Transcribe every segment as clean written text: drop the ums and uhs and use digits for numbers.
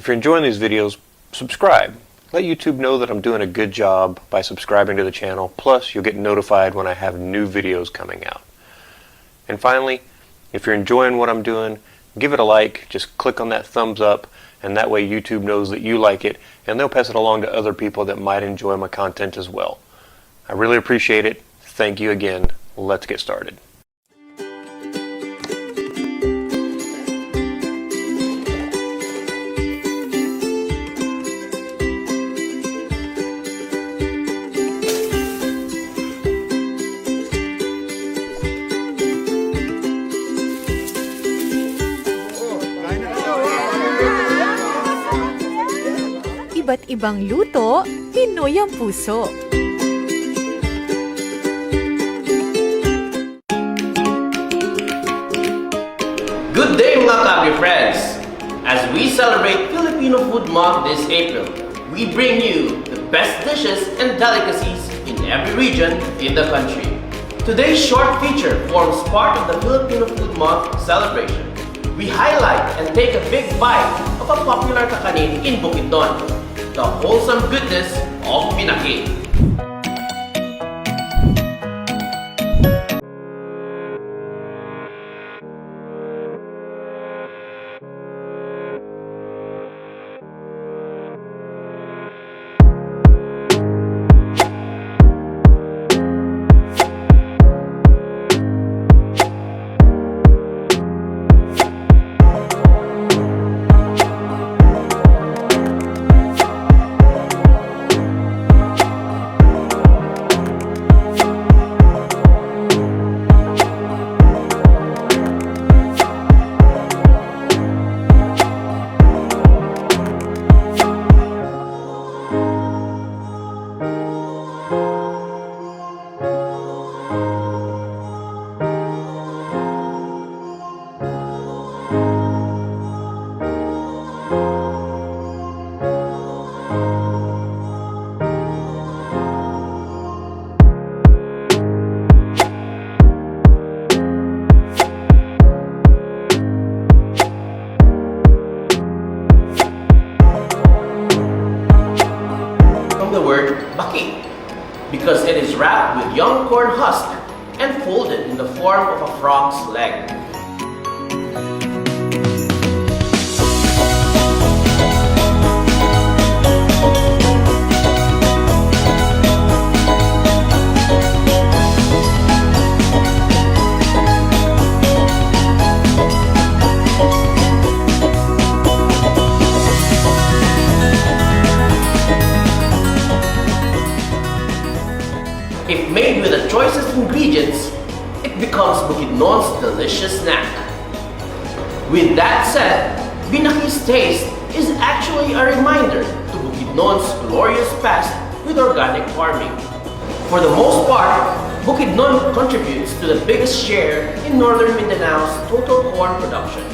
If you're enjoying these videos, subscribe. Let YouTube know that I'm doing a good job by subscribing to the channel. Plus, you'll get notified when I have new videos coming out. And finally, if you're enjoying what I'm doing, give it a like. Just click on that thumbs up, and that way YouTube knows that you like it, and they'll pass it along to other people that might enjoy my content as well. I really appreciate it. Thank you again. Let's get started. Iba't ibang luto, Pinoy ang puso. Good day mga Kagri friends! As we celebrate Filipino Food Month this April, we bring you the best dishes and delicacies in every region in the country. Today's short feature forms part of the Filipino Food Month celebration. We highlight and take a big bite of a popular kakanin in Bukidnon, the wholesome goodness of Binaki. The word baki, because it is wrapped with young corn husk and folded in the form of a frog's leg. If made with the choicest ingredients, it becomes Bukidnon's delicious snack. With that said, Binaki's taste is actually a reminder to Bukidnon's glorious past with organic farming. For the most part, Bukidnon contributes to the biggest share in Northern Mindanao's total corn production.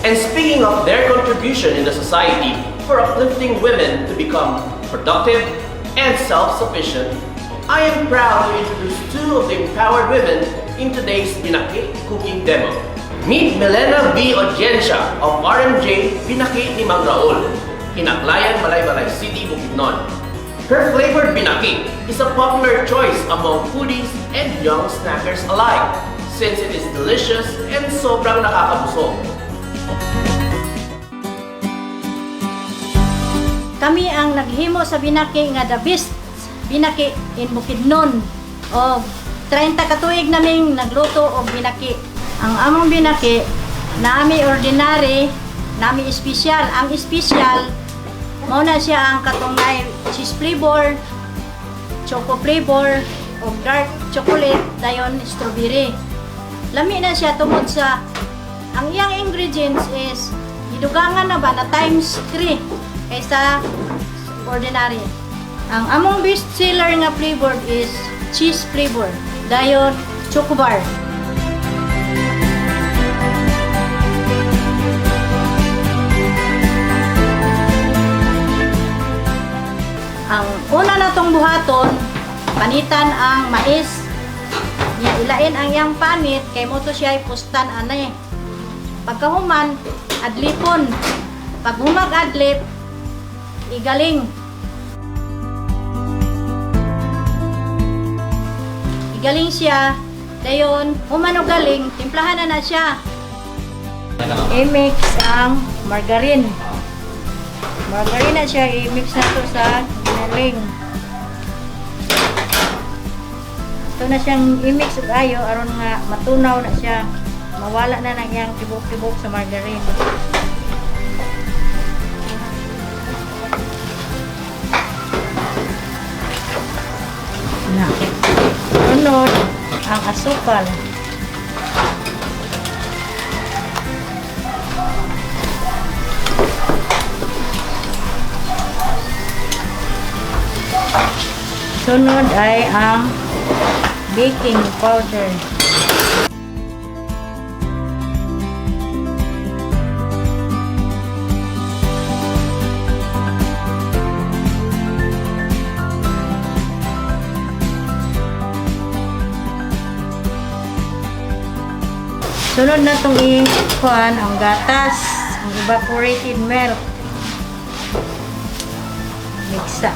And speaking of their contribution in the society for uplifting women to become productive and self-sufficient, I am proud to introduce two of the empowered women in today's Binaki cooking demo. Meet Melena B. Audiencia of RMJ Binaki ni Mang Raul in Aclayan, Malaybalay City, Bukidnon. Her flavored Binaki is a popular choice among foodies and young snackers alike since it is delicious and sobrang nakakabusog. Kami ang naghimo sa Binaki nga the best Binaki in Bukidnon. O 30 katuig naming nagluto og Binaki. Ang among Binaki, nami ordinary, nami espesyal. Ang espesyal, mao na siya ang katungay cheese flavor, choco flavor, o dark chocolate, dayon strawberry. Lami na siya tungod sa ang iyang ingredients is hidugangan na ba na times 3 kaysa ordinary. Ang among best seller nga flavor is cheese flavor, dayon choco bar. atong buhaton, panitan ang mais. Nya ilain ang iyang panit kay mo to siya pustan anay. Pagkahuman, adlipon. Pag humag adlip, igaling. Igaling siya. Dayon, human og galing, timplahan na siya. I-mix ang margarine. Margarine na siya, i-mix na to sa ginaling. Ito na siyang i-mix og ayo aron nga matunaw na siya. Mawala na ng iyang tibok-tibok sa margarine. Na. Sunod ang asukal. Sunod ay ang baking powder. Sunod na itong i-kuhan ang gatas, ang evaporated milk. Mixa.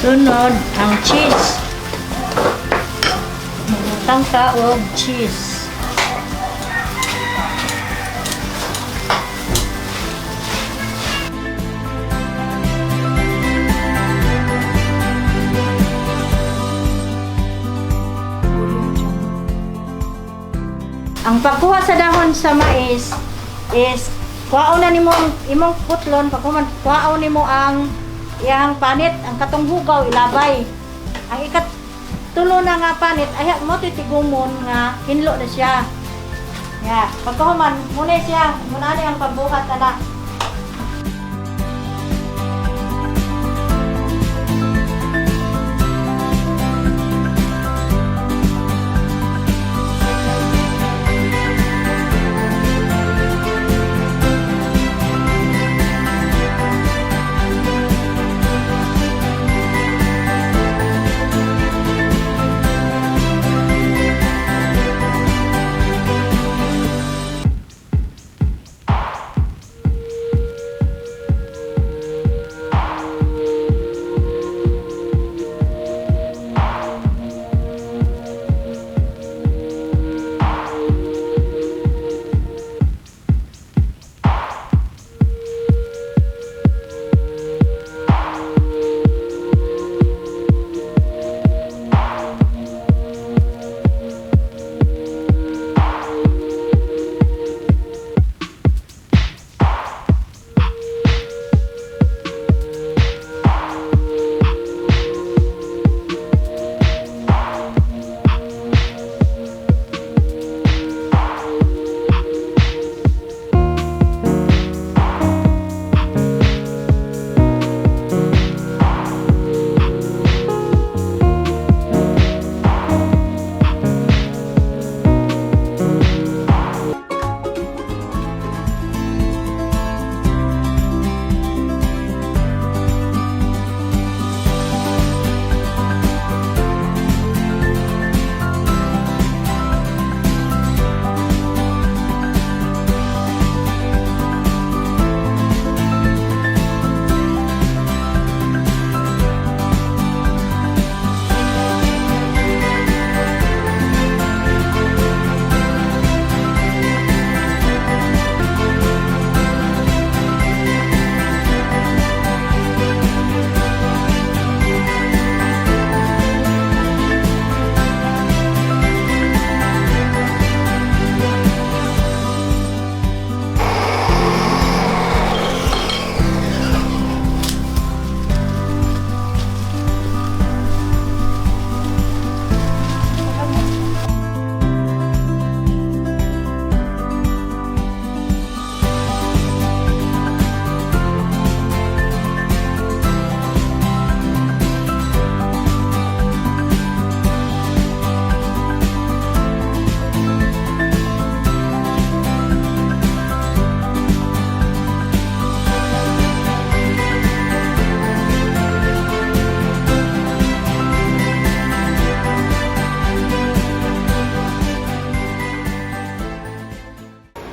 Sunod ang cheese. Magutang ka og cheese. Ang pagkuha sa dahon sa mais is kuhaon na nimo imong putlon, pagkuman kuhaon nimo ang iyang panit, ang katong hugaw ilabay. Ang ikatulo na nga panit ay mo titigumon nga hinlo na siya. Ya, pagkahuman muna siya, muna ni ang pagbuhat ana.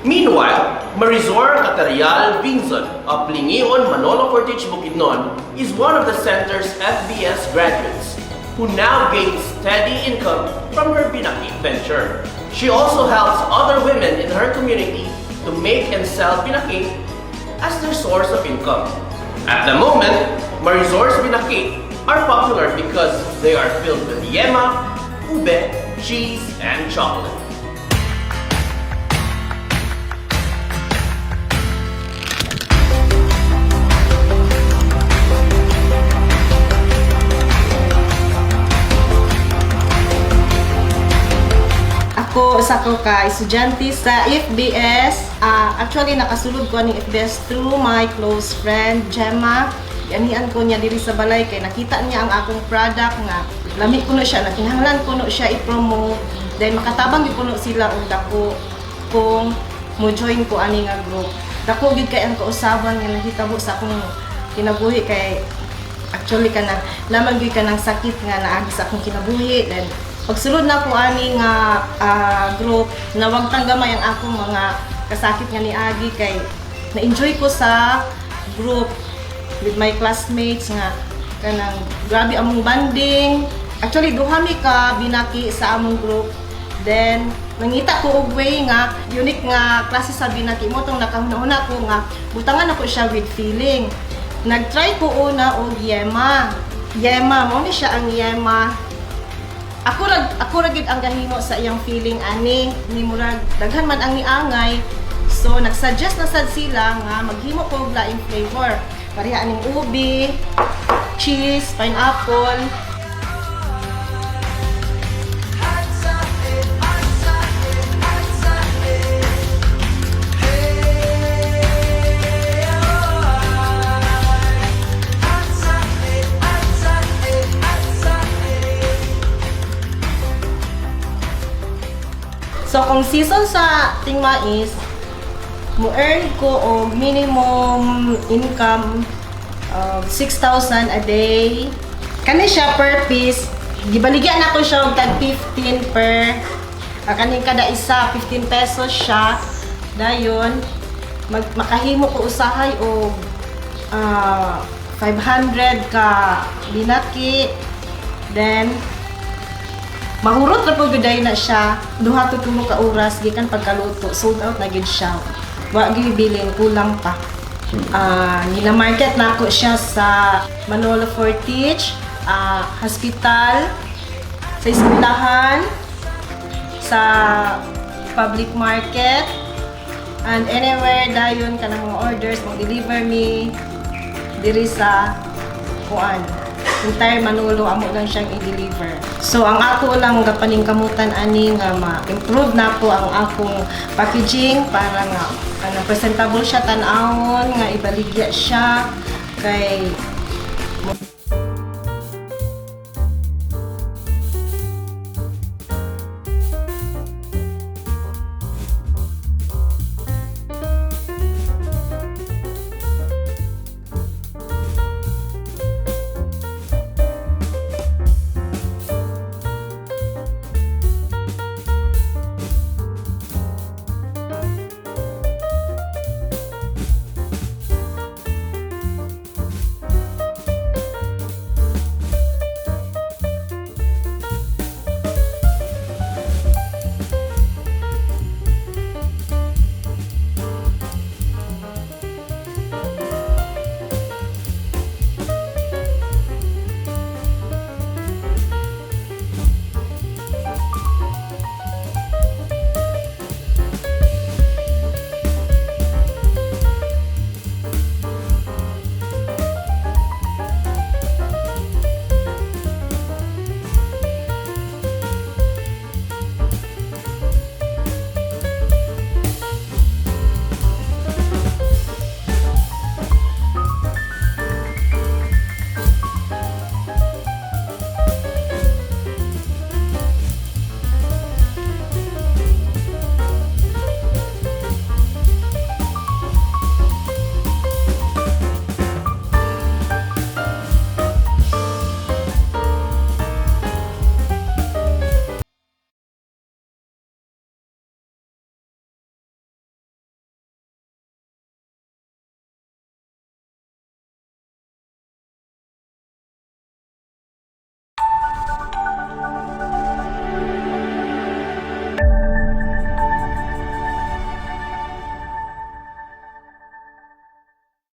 Meanwhile, Marizor Catarial Vinson of Lingion, Manolo Fortich, Bukidnon is one of the center's FBS graduates who now gains steady income from her Binaki venture. She also helps other women in her community to make and sell Binaki as their source of income. At the moment, Marizor's Binaki are popular because they are filled with yema, ube, cheese, and chocolate. Ako, isa ko ka estudyante sa FBS. Actually, nakasulod ko ang FBS through my close friend, Gemma. Ganihan ko niya diri sa balay kay nakita niya ang akong product nga lami ko na siya, nakinahanglan ko na siya i-promote. Then makatabang ko na sila og dako kung mo join ko ani nga group. Dako gid kay ang kausaban nga nahitabo sa akong kinabuhi kay actually kanang lamang gyud kanang sakit nga naagi sa akong kinabuhi. Then pagsulod na ko ani nga group, nawag tanggamay ang akong mga kasakit nga niagi kay na-enjoy ko sa group with my classmates nga kanang grabe among banding. Actually duha mi ka Binaki sa among group. Then nangita ko og way nga unique nga klase sa Binaki mo tong nakahuna-una ko nga butangan ako siya with feeling. Nag-try ko una og yema. Yema mo ni siya ang yema. Ako ra gid ang gahimo sa iyang feeling ani ni murag daghan man ang niangay. So nagsuggest na sad sila nga maghimo ko og laing flavor. Pareha aning ubi, cheese, pineapple. So kung season sa tingmais, mo-earn ko og minimum income of 6,000 a day. Kani siya per piece, gibaligyan ako siya og tag 15 per kaning kada isa 15 pesos siya. Dayon makahimo ko usahay og 500 ka Binaki. Then mahurot ra pud gyud na siya. Duha to 3 ka oras gikan pagkaluto, sold out na gyud siya. Wa gyud bilin, kulang pa. Nina-market na ako siya sa Manolo Fortich, hospital, sa eskwelahan, sa public market, and anywhere dayon kanang mga orders mag-deliver me diri sa kuan. Entire Manolo amo lang siyang i-deliver. So ang ako lang gapaningkamutan ani nga ma-improve na po ang akong packaging para nga presentable siya tan-awon nga ibaligya siya kay